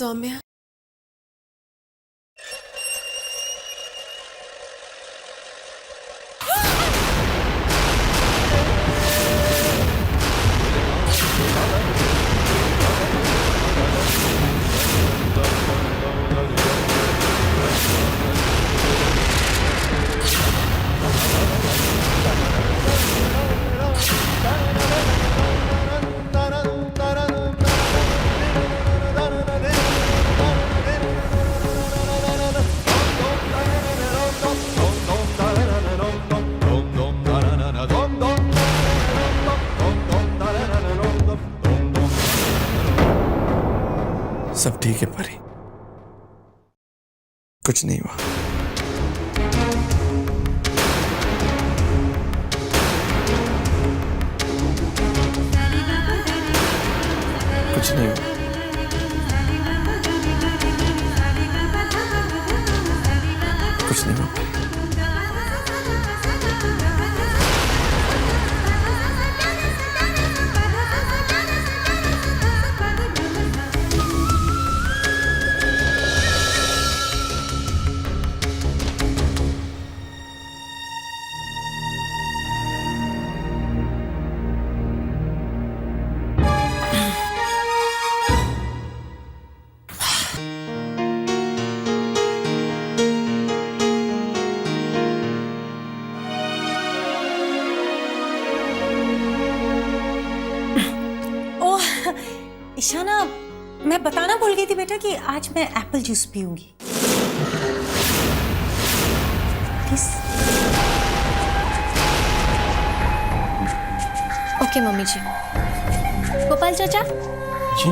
सौम्या। सब ठीक है परी, कुछ नहीं हुआ। कुछ नहीं हुआ। कुछ नहीं हुआ। ईशाना, मैं बताना भूल गई थी बेटा कि आज मैं एप्पल जूस पीऊंगी। Please. Okay mummy ji. Gopal चाचा जी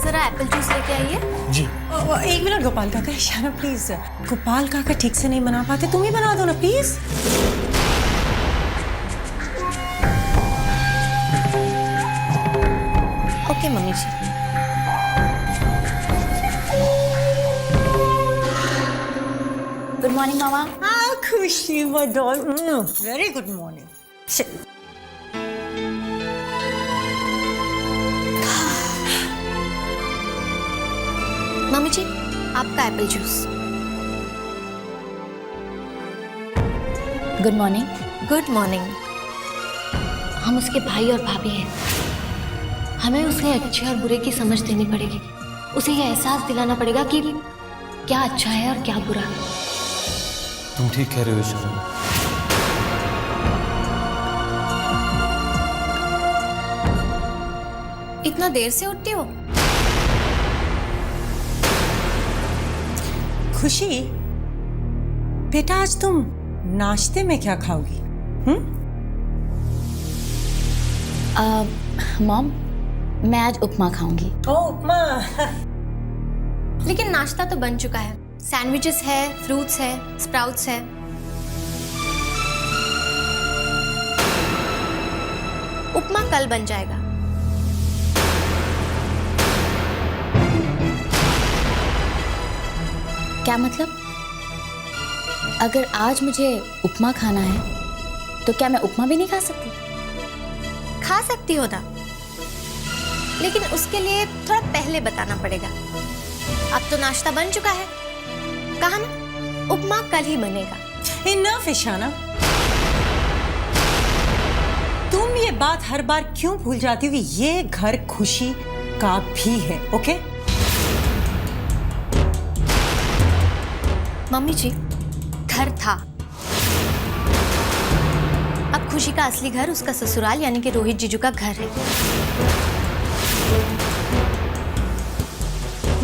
जरा एप्पल जूस लेके आइए। जी। एक मिनट गोपाल काका। ईशाना प्लीज, गोपाल काका ठीक से नहीं बना पाते, तुम ही बना दो ना please. Okay mummy ji. Good morning मामा। हाँ Khushi doll, very good morning. Mummy ji आपका apple juice. Good morning. Good morning. हम उसके भाई और भाभी हैं। हमें उसे अच्छे और बुरे की समझ देनी पड़ेगी। उसे यह एहसास दिलाना पड़ेगा कि क्या अच्छा है और क्या बुरा। तुम ठीक कह रहे हो ईशाना। इतना देर से उठती हो? खुशी बेटा, आज तुम नाश्ते में क्या खाओगी? मॉम, मैं आज उपमा खाऊंगी। उपमा। लेकिन नाश्ता तो बन चुका है। सैंडविचेस है, फ्रूट्स है, स्प्राउट्स है। उपमा कल बन जाएगा। क्या मतलब? अगर आज मुझे उपमा खाना है तो क्या मैं उपमा भी नहीं खा सकती? खा सकती हो ना, लेकिन उसके लिए थोड़ा पहले बताना पड़ेगा। अब तो नाश्ता बन चुका है, कहा ना उपमा कल ही बनेगा। इनफ ईशाना, तुम ये बात हर बार क्यों भूल जाती हो कि ये घर खुशी का भी है? ओके मम्मी जी, घर था। अब खुशी का असली घर उसका ससुराल यानी कि रोहित जीजू का घर है।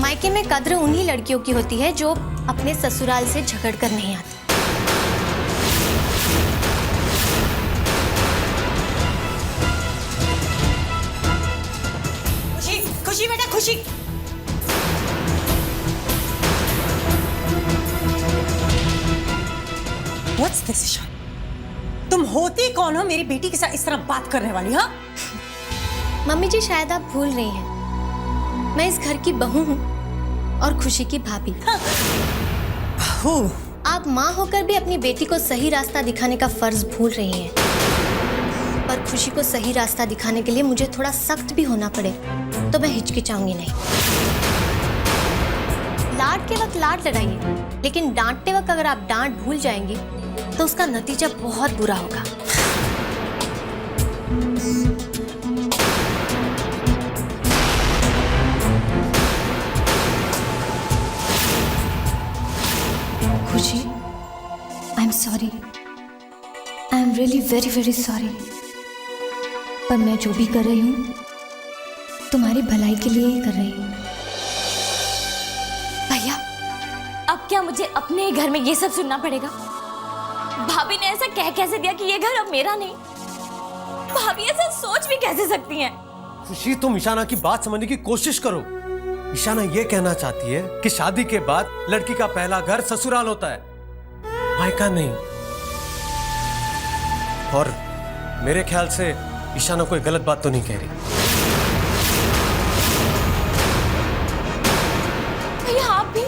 मायके में कद्र उन्हीं लड़कियों की होती है जो अपने ससुराल से झगड़ कर नहीं आती। खुशी, खुशी बेटा खुशी। What's this, Ishan? तुम होती कौन हो मेरी बेटी के साथ इस तरह बात करने वाली? हाँ मम्मी जी, शायद आप भूल रही हैं, मैं इस घर की बहू हूँ और खुशी की भाभी। बहू? आप माँ होकर भी अपनी बेटी को सही रास्ता दिखाने का फर्ज भूल रही हैं। पर खुशी को सही रास्ता दिखाने के लिए मुझे थोड़ा सख्त भी होना पड़े तो मैं हिचकिचाऊंगी नहीं। लाड के वक्त लाड लगाइए, लेकिन डांटते वक्त अगर आप डांट भूल जाएंगे तो उसका नतीजा बहुत बुरा होगा। खुशी, I am sorry, I am really very very sorry, पर मैं जो भी कर रही हूँ तुम्हारी भलाई के लिए ही कर रही हूँ। भैया, अब क्या मुझे अपने ही घर में ये सब सुनना पड़ेगा? भाभी ने ऐसा कह कैसे दिया कि ये घर अब मेरा नहीं? भाभी ऐसा सोच भी कैसे सकती हैं? खुशी, तुम ईशाना की बात समझने की कोशिश करो। ईशाना ये कहना चाहती है कि शादी के बाद लड़की का पहला घर ससुराल होता है, मायका नहीं। और मेरे ख्याल से ईशाना कोई गलत बात तो नहीं कह रही। भैया आप भी?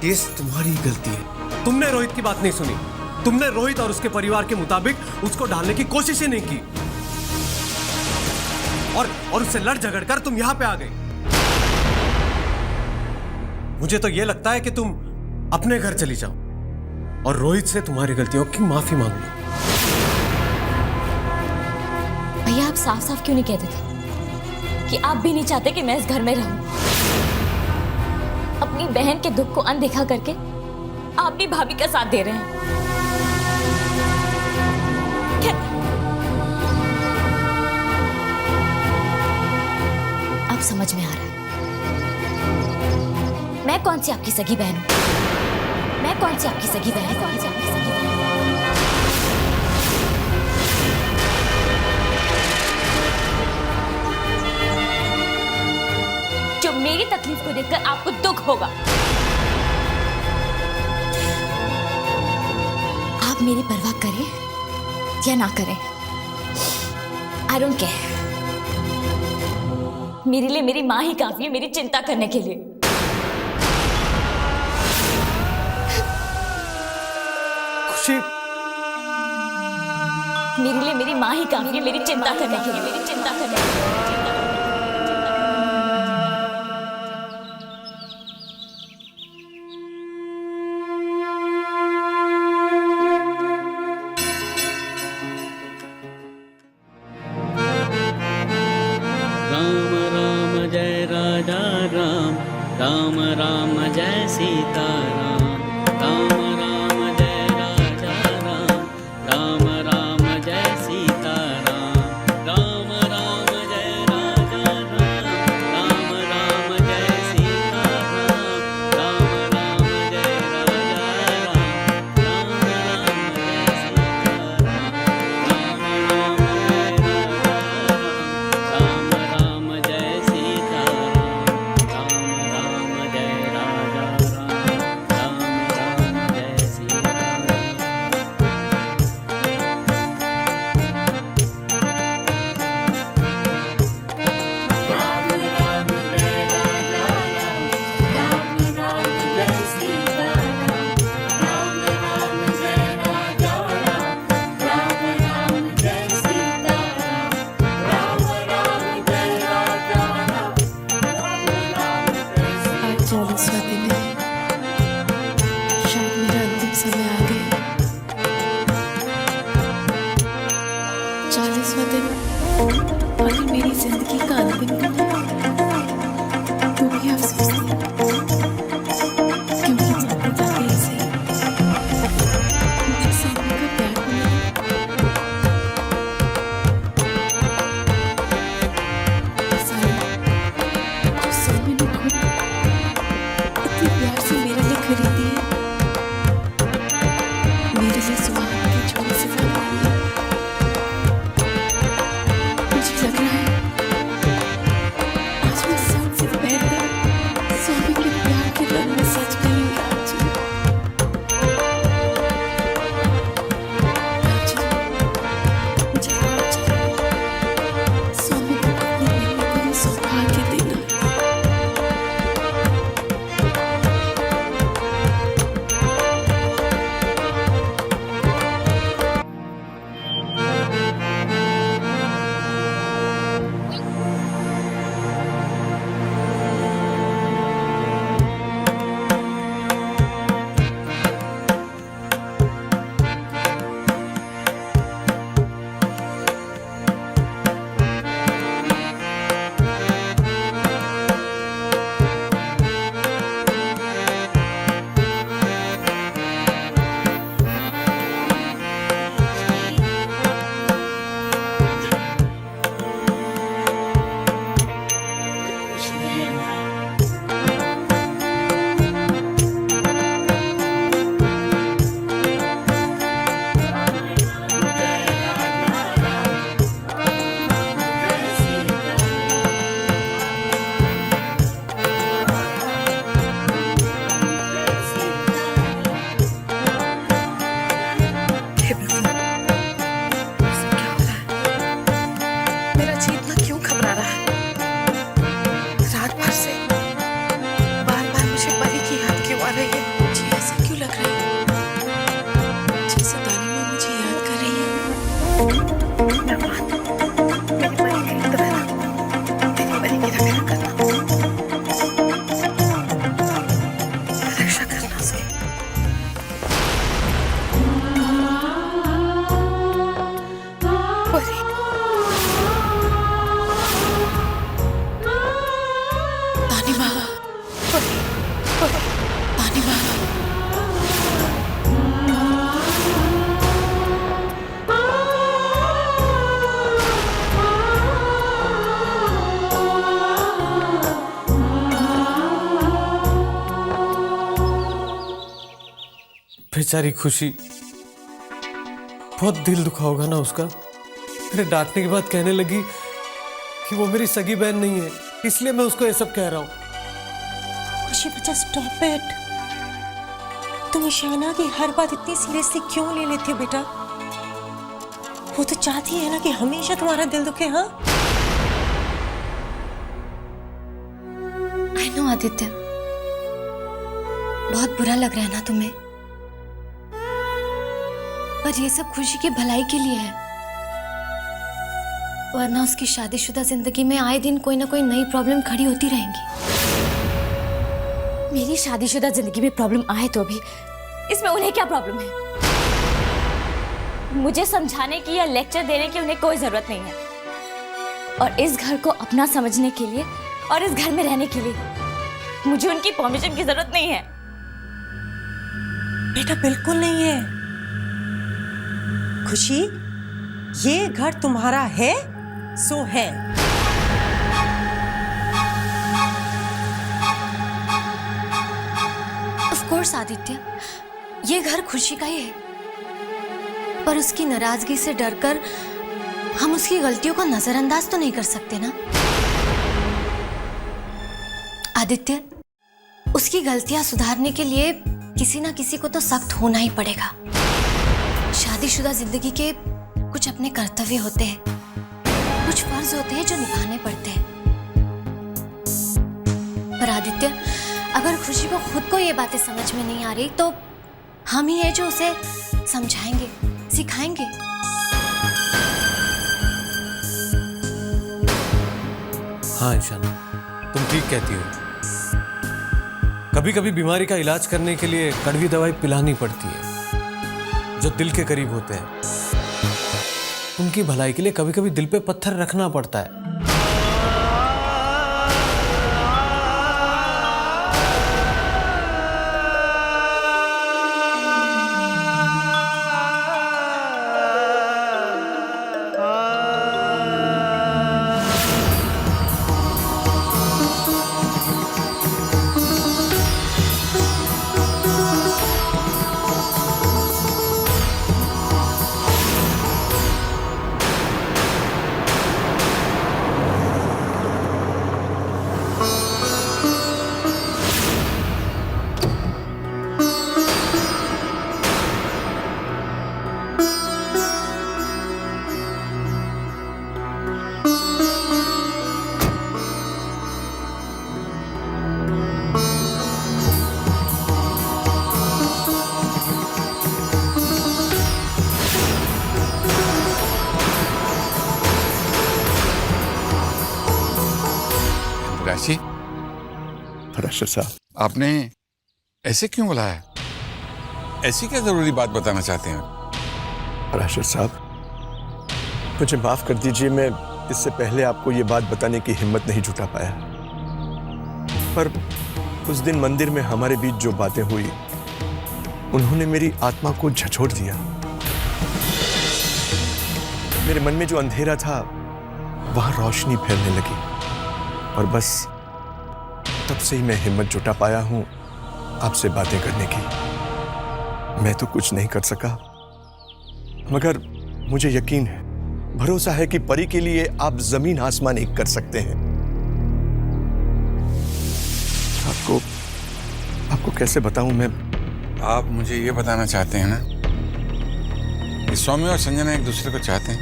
ये तुम्हारी गलती है, तुमने रोहित की बात नहीं सुनी। तुमने रोहित और उसके परिवार के मुताबिक उसको डालने की कोशिश ही नहीं की, और उससे लड़ झगड़ कर तुम यहां पे आ गए। मुझे तो यह लगता है कि तुम अपने घर चली जाओ और रोहित से तुम्हारी गलतियों की माफी मांग लो। भैया आप साफ साफ क्यों नहीं कहते थे कि आप भी नहीं चाहते कि मैं इस घर में रहूं? अपनी बहन के दुख को अनदेखा करके आप भी भाभी का साथ दे रहे हैं। अब समझ में आ रहा है मैं कौन सी आपकी सगी बहन हूं। मैं कौन सी आपकी सगी बहन हूं? जो मेरी तकलीफ को देखकर आपको दुख होगा। आप मेरी परवाह करें या ना करें, आई डोंट केयर। मेरे लिए मेरी माँ ही काफी है मेरी चिंता करने के लिए। खुशी, मेरे लिए मेरी माँ ही काफी है मेरी चिंता करने के लिए, मेरी चिंता करने के लिए। राम राम जय राजा राम, राम राम जय सीता राम, राम राम जय राजा राम, राम राम जय सीता राम, राम राम जय राजा राम, राम राम जय सीता राम, राम राम जय राजा राम, राम राम जय सीता राम, राम राम जय सीता राम, राम राम जय राजा राम, राम राम जय सीता आज 40वां दिन है, शायद मेरा अंतिम समय आ गया। 40वां दिन और ये मेरी जिंदगी का अंतिम दिन है। तो भी अफसोस नहीं, क्योंकि जब पिता के से मेरे सामने का प्यार मिला, जो सब मैंने खुद इतने प्यार से मेरे लिए खरीदी है, मेरे लिए सुहाग की छोटी सी फरमाई है। मुझे लग रहा है प्रतिभा, बेचारी खुशी, बहुत दिल दुखा होगा ना उसका। मेरे डांटने के बाद कहने लगी कि वो मेरी सगी बहन नहीं है, इसलिए मैं उसको ये सब कह रहा हूँ। खुशी बच्चा स्टॉप इट। तुम ईशाना की हर बात इतनी सीरियसली क्यों ले लेते हो बेटा? वो तो चाहती है ना कि हमेशा तुम्हारा दिल दुखे। हाँ, आई नो आदित्य, बहुत बुरा लग रहा है ना तुम्हें, पर ये सब खुशी की भलाई के लिए है। वरना उसकी शादीशुदा जिंदगी में आए दिन कोई ना कोई नई प्रॉब्लम खड़ी होती रहेंगी। मेरी शादीशुदा जिंदगी में प्रॉब्लम आए तो भी इसमें उन्हें क्या प्रॉब्लम है? मुझे समझाने की या लेक्चर देने की उन्हें कोई जरूरत नहीं है। और इस घर को अपना समझने के लिए और इस घर में रहने के लिए मुझे उनकी परमिशन की जरूरत नहीं है। बेटा बिल्कुल नहीं है। खुशी, ये घर तुम्हारा है सो है। ऑफ कोर्स आदित्य, ये घर खुशी का ही है, पर उसकी नाराजगी से डरकर हम उसकी गलतियों को नजरअंदाज तो नहीं कर सकते ना आदित्य। उसकी गलतियां सुधारने के लिए किसी ना किसी को तो सख्त होना ही पड़ेगा। शादीशुदा जिंदगी के कुछ अपने कर्तव्य होते हैं, कुछ फर्ज होते हैं जो निभाने पड़ते हैं। पर आदित्य, अगर खुशी को खुद को ये बातें समझ में नहीं आ रही तो हम ही है जो उसे समझाएंगे, सिखाएंगे। हाँ ईशाना, तुम ठीक कहती हो। कभी कभी बीमारी का इलाज करने के लिए कड़वी दवाई पिलानी पड़ती है। जो दिल के करीब होते हैं उनकी भलाई के लिए कभी कभी दिल पे पत्थर रखना पड़ता है। राशि, राशिद साहब, आपने ऐसे क्यों बुलाया? ऐसी क्या जरूरी बात बताना चाहते हैं? राशिद साहब, मुझे माफ कर दीजिए, मैं इससे पहले आपको ये बात बताने की हिम्मत नहीं जुटा पाया। पर उस दिन मंदिर में हमारे बीच जो बातें हुई, उन्होंने मेरी आत्मा को झकझोर दिया। मेरे मन में जो अंधेरा था वहां रोशनी फैलने लगी, और बस तब से ही मैं हिम्मत जुटा पाया हूं आपसे बातें करने की। मैं तो कुछ नहीं कर सका, मगर मुझे यकीन है, भरोसा है कि परी के लिए आप जमीन आसमान एक कर सकते हैं। आपको कैसे बताऊं मैं? आप मुझे ये बताना चाहते हैं ना कि सौम्य और संजना एक दूसरे को चाहते हैं?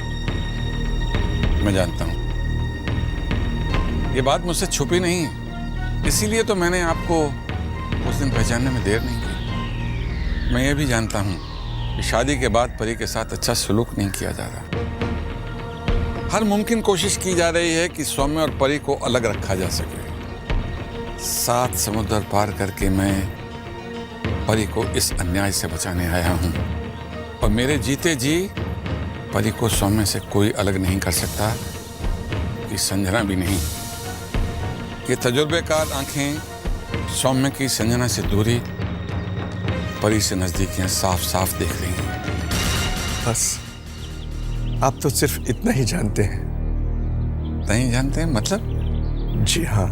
मैं जानता हूं, ये बात मुझसे छुपी नहीं है, इसीलिए तो मैंने आपको उस दिन पहचानने में देर नहीं की। मैं ये भी जानता हूं कि शादी के बाद परी के साथ अच्छा सलूक नहीं किया जा रहा। हर मुमकिन कोशिश की जा रही है कि सौम्य और परी को अलग रखा जा सके। 7 समुद्र पार करके मैं परी को इस अन्याय से बचाने आया हूं, और मेरे जीते जी परी को सौम्य से कोई अलग नहीं कर सकता, कि संजना भी नहीं। ये तजुर्बेकार आंखें सौम्य की संजना से दूरी परी से नजदीकियां साफ साफ दिख रही हैं। बस आप तो सिर्फ इतना ही जानते हैं। नहीं जानते हैं मतलब? जी हाँ,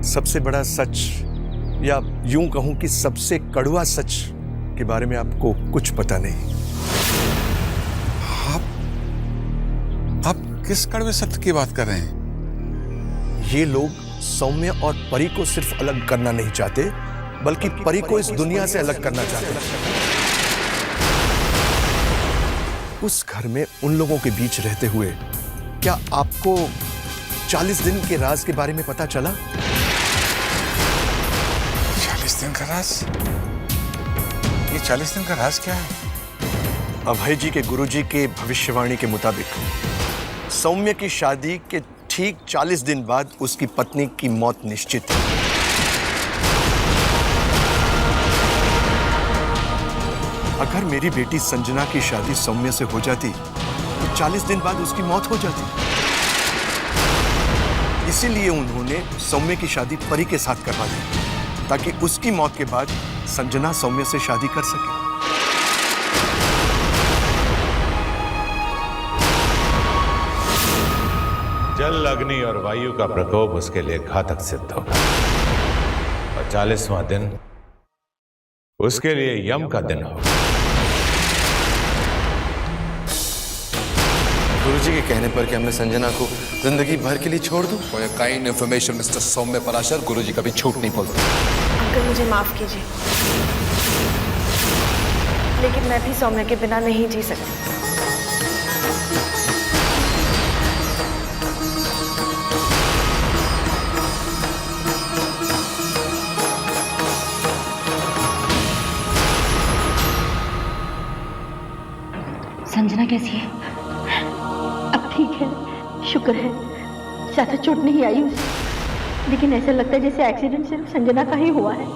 सबसे बड़ा सच, या यूं कहूं कि सबसे कड़वा सच के बारे में आपको कुछ पता नहीं। आप किस कड़वे सत्य की बात कर रहे हैं? ये लोग सौम्य और परी को सिर्फ अलग करना नहीं चाहते, बल्कि परी को इस दुनिया से अलग करना चाहते हैं। उस घर में उन लोगों के बीच रहते हुए क्या आपको 40 दिन के राज के बारे में पता चला? 40 दिन का राज? ये 40 दिन का राज क्या है? अभय जी के गुरुजी के भविष्यवाणी के मुताबिक सौम्य की शादी के ठीक 40 दिन बाद उसकी पत्नी की मौत निश्चित है। अगर मेरी बेटी संजना की शादी सौम्य से हो जाती तो 40 दिन बाद उसकी मौत हो जाती। इसीलिए उन्होंने सौम्य की शादी परी के साथ करवा दी, ताकि उसकी मौत के बाद संजना सौम्य से शादी कर सके। जल, अग्नि और वायु का प्रकोप उसके लिए घातक सिद्ध होगा और 40वां दिन उसके लिए यम का दिन होगा। गुरुजी के कहने पर क्या मैं संजना को जिंदगी भर के लिए छोड़ दूं? For your kind information, Mr. सौम्य पराशर, गुरुजी कभी झूठ नहीं बोलते। अंकल मुझे माफ कीजिए, लेकिन मैं भी सौम्य के बिना नहीं जी सकती। संजना कैसी है? अब ठीक है, शुक्र है, ज्यादा चोट नहीं आई उसे, लेकिन ऐसा लगता है जैसे एक्सीडेंट सिर्फ संजना का ही हुआ है।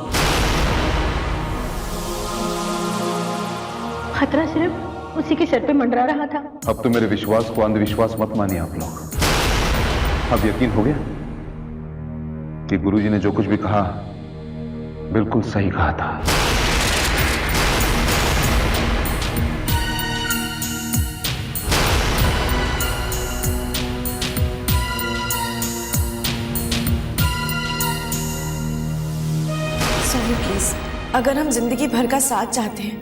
खतरा सिर्फ उसी के सर पे मंडरा रहा था। अब तो मेरे विश्वास को अंधविश्वास मत मानिए आप लोग। अब यकीन हो गया कि गुरुजी ने जो कुछ भी कहा बिल्कुल सही कहा था। प्लीज, अगर हम जिंदगी भर का साथ चाहते हैं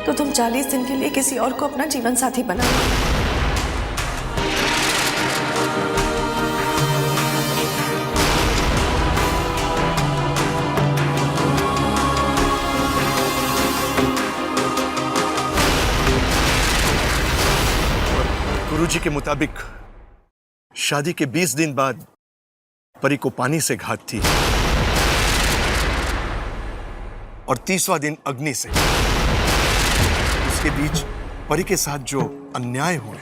तो तुम 40 दिन के लिए किसी और को अपना जीवन साथी बना लो। गुरुजी के मुताबिक शादी के 20 दिन बाद परी को पानी से घात थी और 30वां दिन अग्नि से। उसके बीच परी के साथ जो अन्याय हुए,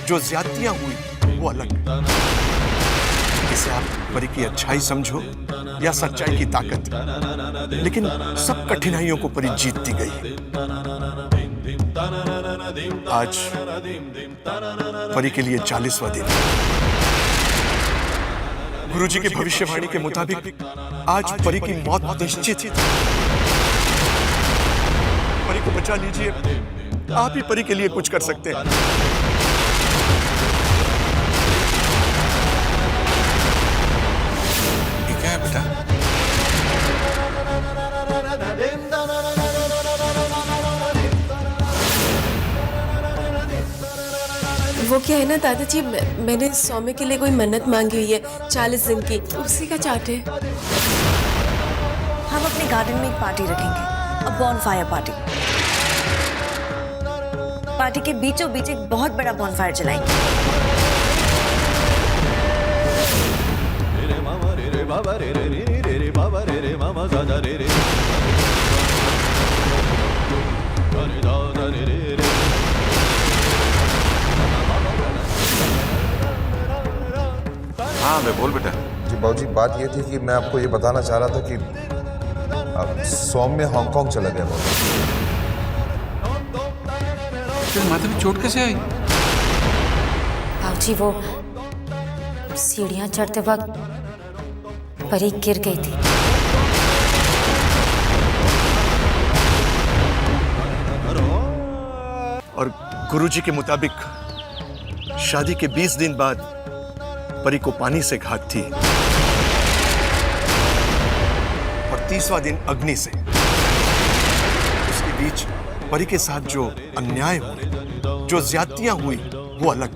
जो ज्यादतियां हुई, वो अलग। इसे आप परी की अच्छाई समझो या सच्चाई की ताकत, लेकिन सब कठिनाइयों को परी जीतती गई। आज परी के लिए 40वां दिन। गुरुजी की भविष्यवाणी के मुताबिक आज परी की मौत निश्चित है। परी को बचा लीजिए, आप ही परी के लिए कुछ कर सकते हैं। ये क्या है बेटा? वो क्या है ना दादाजी, मैंने सौम्य के लिए कोई मन्नत मांगी हुई है 40 दिन की, उसी का चार्ट है। हम अपने गार्डन में एक पार्टी रखेंगे, अ बॉनफायर पार्टी। पार्टी के बीचों बीच एक बहुत बड़ा बॉनफायर जलाएंगे। हाँ मैं बोल बेटा। जी बाबूजी, बात ये थी कि मैं आपको ये बताना चाह रहा था कि सौम्य हांगकांग चला गया। तेरे माथे में चोट कैसे आई? बाबूजी वो सीढ़ियां चढ़ते वक्त परी गिर गई थी। और गुरुजी के मुताबिक शादी के 20 दिन बाद परी को पानी से घात थी और 30वां दिन अग्नि से। उसके बीच परी के साथ जो अन्याय हुए, जो ज्यादतियां हुई, वो अलग।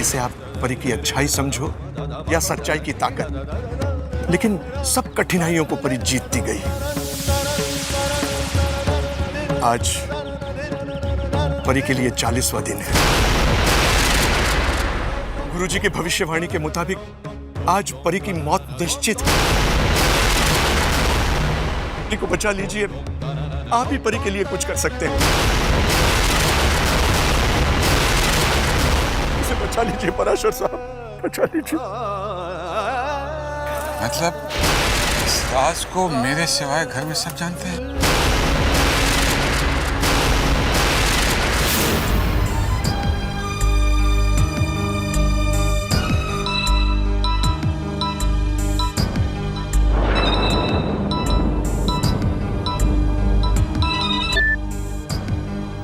इसे आप परी की अच्छाई समझो या सच्चाई की ताकत, लेकिन सब कठिनाइयों को परी जीतती गई। आज परी के लिए 40वां दिन है। गुरुजी की भविष्यवाणी के मुताबिक आज परी की मौत निश्चित है। परी को बचा लीजिए, आप ही परी के लिए कुछ कर सकते हैं। उसे बचा लीजिए पराशर साहब, बचा लीजिए। मतलब इस राज को मेरे सिवाय घर में सब जानते हैं?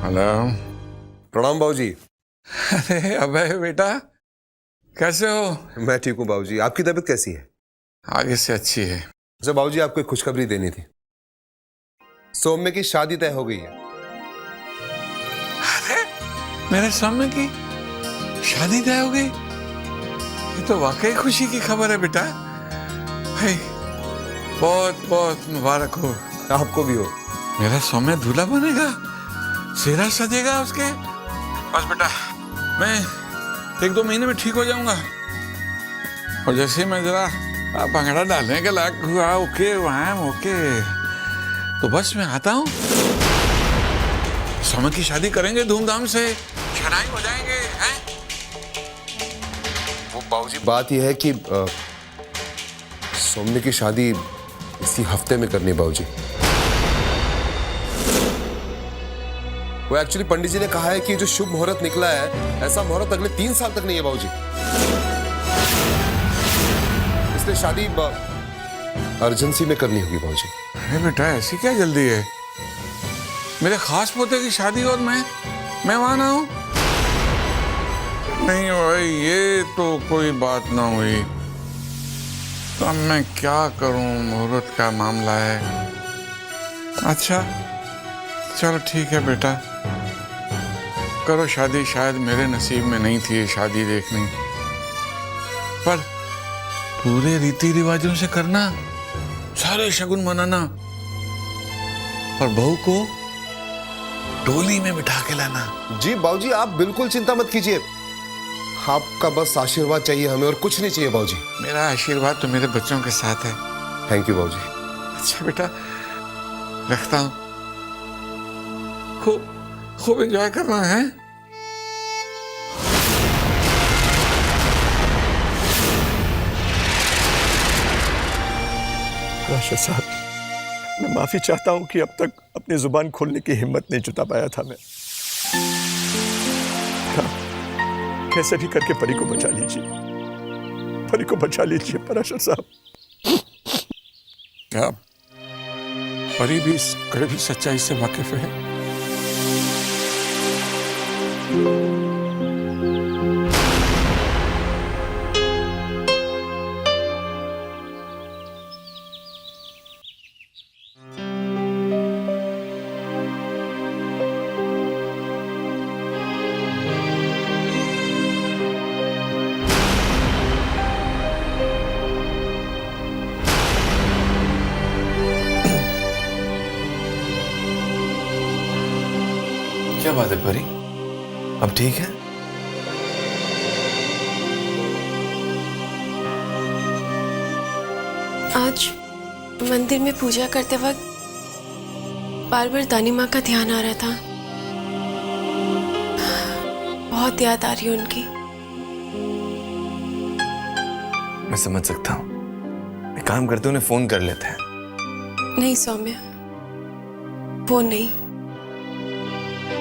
हेलो। प्रणाम बाबूजी। अरे अबे बेटा, कैसे हो? मैं ठीक हूँ बाबूजी, आपकी तबीयत कैसी है? आगे से अच्छी है। अच्छा बाबूजी, आपको एक खुशखबरी देनी थी। सौम्य की शादी तय हो गई है। अरे मेरे सौम्य की शादी तय हो गई? ये तो वाकई खुशी की खबर है बेटा। भाई बहुत बहुत मुबारक हो। आपको भी हो। मेरा सौम्य दूल्हा बनेगा, सेहरा सजेगा उसके। बस बेटा, मैं 1-2 महीने में ठीक हो जाऊंगा, और जैसे मैं जरा भंगड़ा डालने के लायक हुआ, ओके वहां ओके, तो बस मैं आता हूँ। सौम्य की शादी करेंगे धूमधाम से, शहनाई हो जाएंगे हैं? वो बाबूजी बात यह है कि सौम्य की शादी इसी हफ्ते में करनी है बाबूजी। वो एक्चुअली पंडित जी ने कहा है कि जो शुभ मुहूर्त निकला है, ऐसा मुहूर्त अगले 3 साल तक नहीं है बाबूजी। इसलिए शादी अर्जेंसी में करनी होगी बाबूजी। अरे बेटा, ऐसी क्या जल्दी है? मेरे खास पोते की शादी और मैं वहां ना हूं? नहीं भाई, ये तो कोई बात ना हुई। तो अब मैं क्या करूं? मुहूर्त का मामला है। अच्छा चलो ठीक है बेटा, करो शादी। शायद मेरे नसीब में नहीं थी ये शादी देखनी, पर पूरे रीति रिवाजों से करना, सारे शगुन मनाना, और बहू को डोली में बिठा के लाना। जी बाबूजी, आप बिल्कुल चिंता मत कीजिए। आपका बस आशीर्वाद चाहिए हमें, और कुछ नहीं चाहिए बाबूजी। मेरा आशीर्वाद तो मेरे बच्चों के साथ है। थैंक यू बाबूजी। अच्छा बेटा, रखता हूं। खूब एंजॉय करना है। राशद साहब, मैं माफी चाहता हूं कि अब तक अपनी जुबान खोलने की हिम्मत नहीं जुटा पाया था मैं। कैसे भी करके परी को बचा लीजिए, परी को बचा लीजिए पराशर साहब। क्या परी भी इस कड़वी सच्चाई से वाकिफ है? क्या बात है परी, अब ठीक है? आज मंदिर में पूजा करते वक्त बार बार दानी माँ का ध्यान आ रहा था। बहुत याद आ रही है उनकी। मैं समझ सकता हूँ। एक काम करते उन्हें फोन कर लेते हैं। नहीं सौम्य, वो नहीं।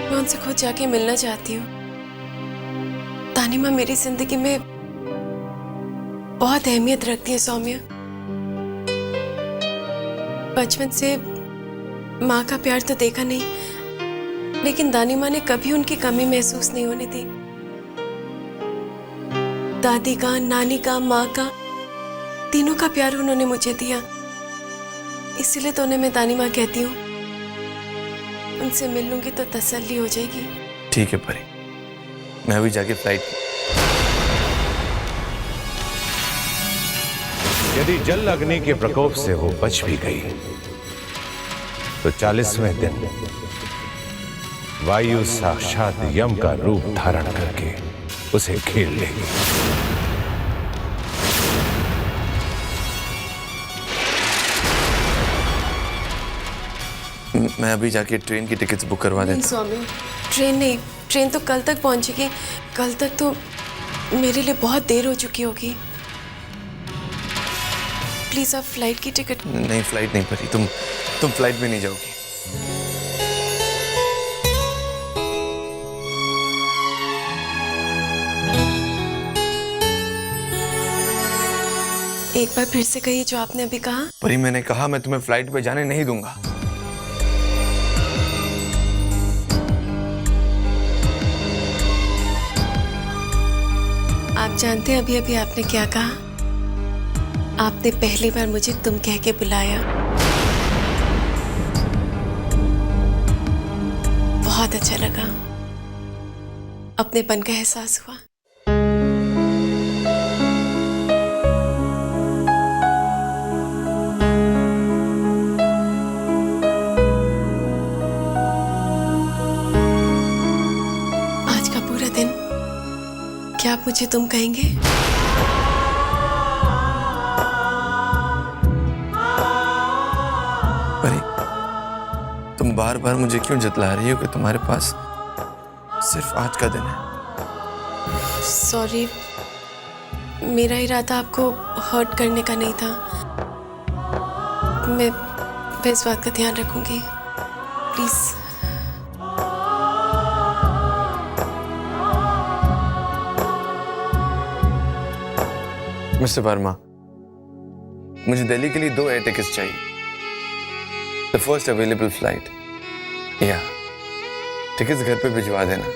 मैं उनसे खुद जाके मिलना चाहती हूँ। दानी माँ मेरी जिंदगी में बहुत अहमियत रखती है सौम्य। बचपन से माँ का प्यार तो देखा नहीं, लेकिन दानी माँ ने कभी उनकी कमी महसूस नहीं होने दी। दादी का, नानी का, माँ का, तीनों का प्यार उन्होंने मुझे दिया। इसीलिए तो उन्हें मैं दानी माँ कहती हूँ। उनसे मिल लूंगी तो तसल्ली हो जाएगी। ठीक है परी, मैं अभी जाके फ्लाइट। यदि जल अग्नि के प्रकोप से वो बच भी गई तो 40वें दिन वायु साक्षात यम का रूप धारण करके उसे घेर लेगी। मैं अभी जाके ट्रेन की टिकट्स बुक करवा नहीं देता स्वामी, ट्रेन नहीं। ट्रेन तो कल तक पहुंचेगी। कल तक तो मेरे लिए बहुत देर हो चुकी होगी। प्लीज आप फ्लाइट की टिकट। नहीं, फ्लाइट नहीं परी, तुम फ्लाइट में नहीं जाओगी। एक बार फिर से कहिए जो आपने अभी कहा। परी, मैंने कहा मैं तुम्हें फ्लाइट पे जाने नहीं दूंगा। आप जानते हैं अभी अभी आपने क्या कहा? आपने पहली बार मुझे तुम कह के बुलाया। बहुत अच्छा लगा, अपनेपन का एहसास हुआ। आज का पूरा दिन क्या आप मुझे तुम कहेंगे? परी, तुम बार बार मुझे क्यों जतला रही हो कि तुम्हारे पास सिर्फ आज का दिन है? सॉरी, मेरा इरादा आपको हर्ट करने का नहीं था। मैं इस बात का ध्यान रखूंगी। प्लीज। मिस्टर वर्मा, मुझे दिल्ली के लिए 2 एयर टिकट्स चाहिए। द फर्स्ट अवेलेबल फ्लाइट, या टिकट्स घर पे भिजवा देना।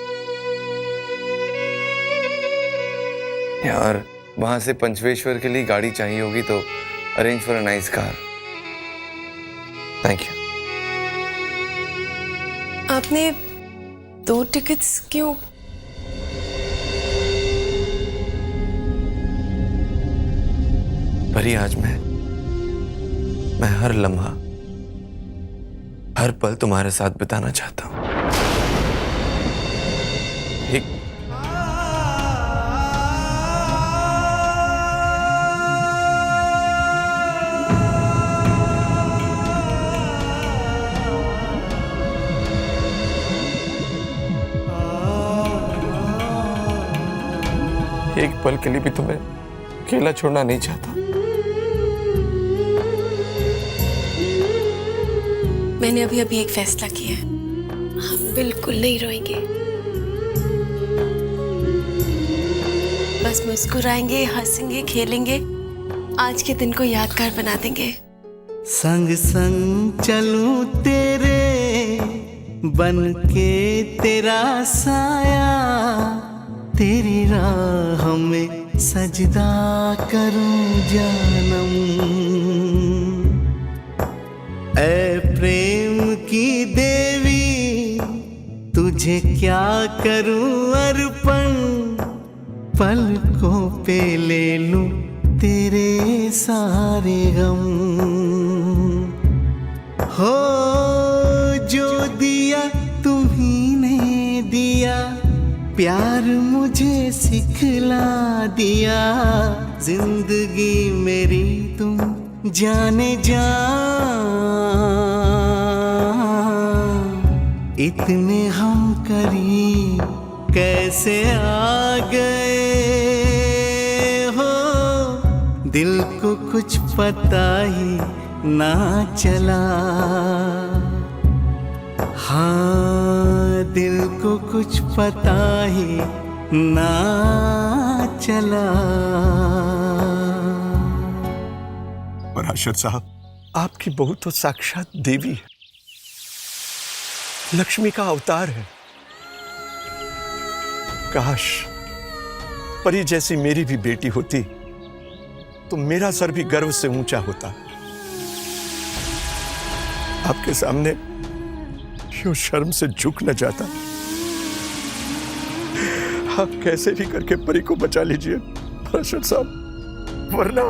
या और वहां से पंचवेश्वर के लिए गाड़ी चाहिए होगी तो arrange for a nice car. Thank you. आपने 2 टिकट्स क्यों? परी, आज मैं हर लम्हा, हर पल तुम्हारे साथ बिताना चाहता हूं। एक पल के लिए भी तुम्हें अकेला छोड़ना नहीं चाहता। मैंने अभी अभी एक फैसला किया है। हम बिल्कुल नहीं रोएंगे, बस मुस्कुराएंगे, हंसेंगे, खेलेंगे, आज के दिन को यादगार बना देंगे। संग संग चलूं तेरे, बन के तेरा साया, तेरी राह में सजदा करूं जानम। ऐ प्रेम की देवी, तुझे क्या करूं अर्पण, पलकों पे ले लूं तेरे सारे गम। हो जो दिया तुम्ही ने दिया, प्यार मुझे सिखला दिया, जिंदगी मेरी तुम जाने जा। इतने हम करीब कैसे आ गए हो, दिल को कुछ पता ही ना चला। हाँ, दिल को कुछ पता ही ना चला। और अरशद साहब, आपकी बहू तो साक्षात देवी है। लक्ष्मी का अवतार है। काश परी जैसी मेरी भी बेटी होती तो मेरा सर भी गर्व से ऊंचा होता। आपके सामने यूं शर्म से झुक न जाता। आप कैसे भी करके परी को बचा लीजिए अरशद साहब, वरना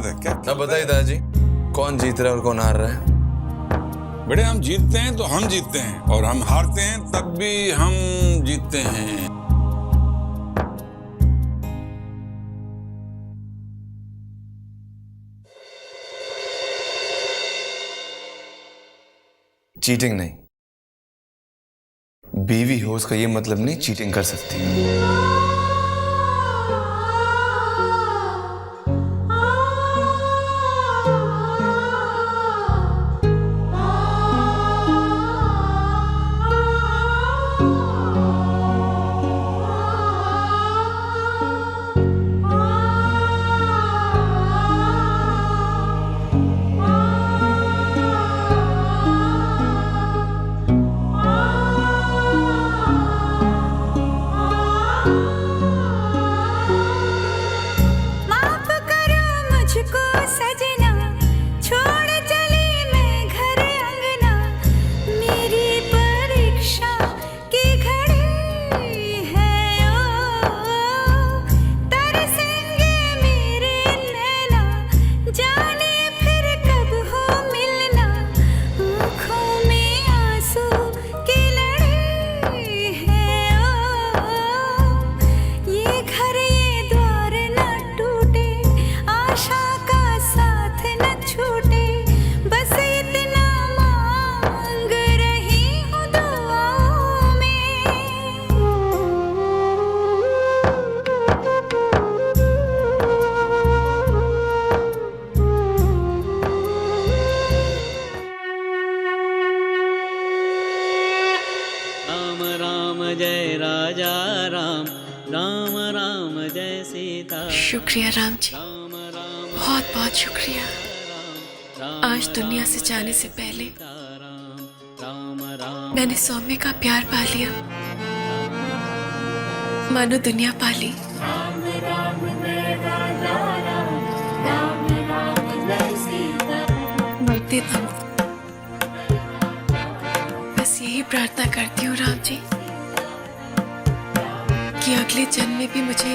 बात है क्या? अब बताइए दादाजी, कौन जीत रहा है और कौन हार रहा है? बेटे हम जीतते हैं तो हम जीतते हैं, और हम हारते हैं तब भी हम जीतते हैं। चीटिंग नहीं, बीवी हो उसका ये मतलब नहीं चीटिंग कर सकती। जय राजा राम, राम राम जय सीता। शुक्रिया राम जी, बहुत बहुत शुक्रिया। आज दुनिया से जाने से पहले मैंने सौम्य का प्यार पा लिया, मानो दुनिया पा ली। बस यही प्रार्थना करती हूँ राम जी कि अगले जन्म में भी मुझे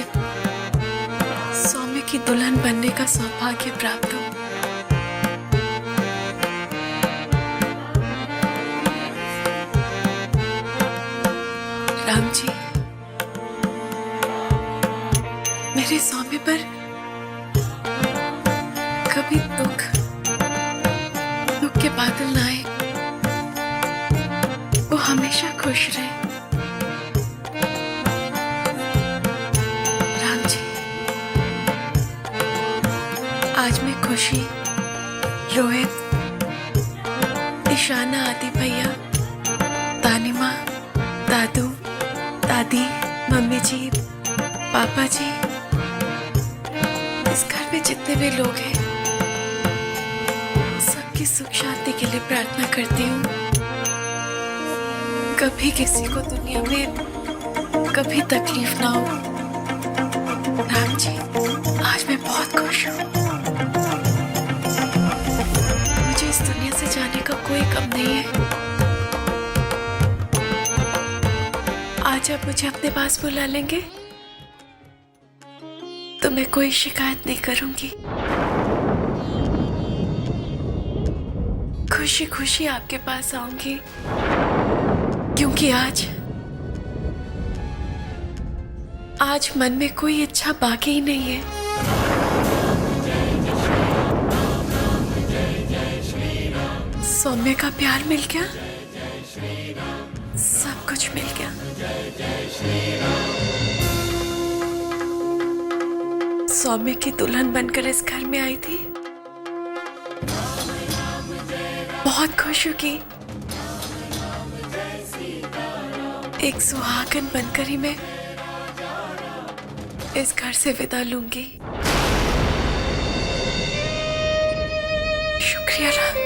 सौम्य की दुल्हन बनने का सौभाग्य प्राप्त हो। राम जी, मेरे सौम्य पर कभी दुख के बादल ना आए, वो हमेशा खुश रहे। राम जी, आज मैं खुशी, रोहित, ईशाना आदि भैया, तानिमा, दादू, दादी, मम्मी जी, पापा जी, इस घर में जितने भी लोग हैं सबकी सुख शांति के लिए प्रार्थना करती हूँ। कभी किसी को दुनिया में कभी तकलीफ ना हो। राम जी, आज मैं बहुत खुश हूँ। मुझे इस दुनिया से जाने का कोई गम नहीं है। आज आप मुझे अपने पास बुला लेंगे तो मैं कोई शिकायत नहीं करूंगी। खुशी खुशी आपके पास आऊंगी, क्योंकि आज मन में कोई इच्छा बाकी ही नहीं है। सौम्य का प्यार मिल गया, सब कुछ मिल गया। सौम्य की दुल्हन बनकर इस घर में आई थी, बहुत खुश हूं कि एक सुहागन बनकर ही मैं इस घर से विदा लूंगी। शुक्रिया राम।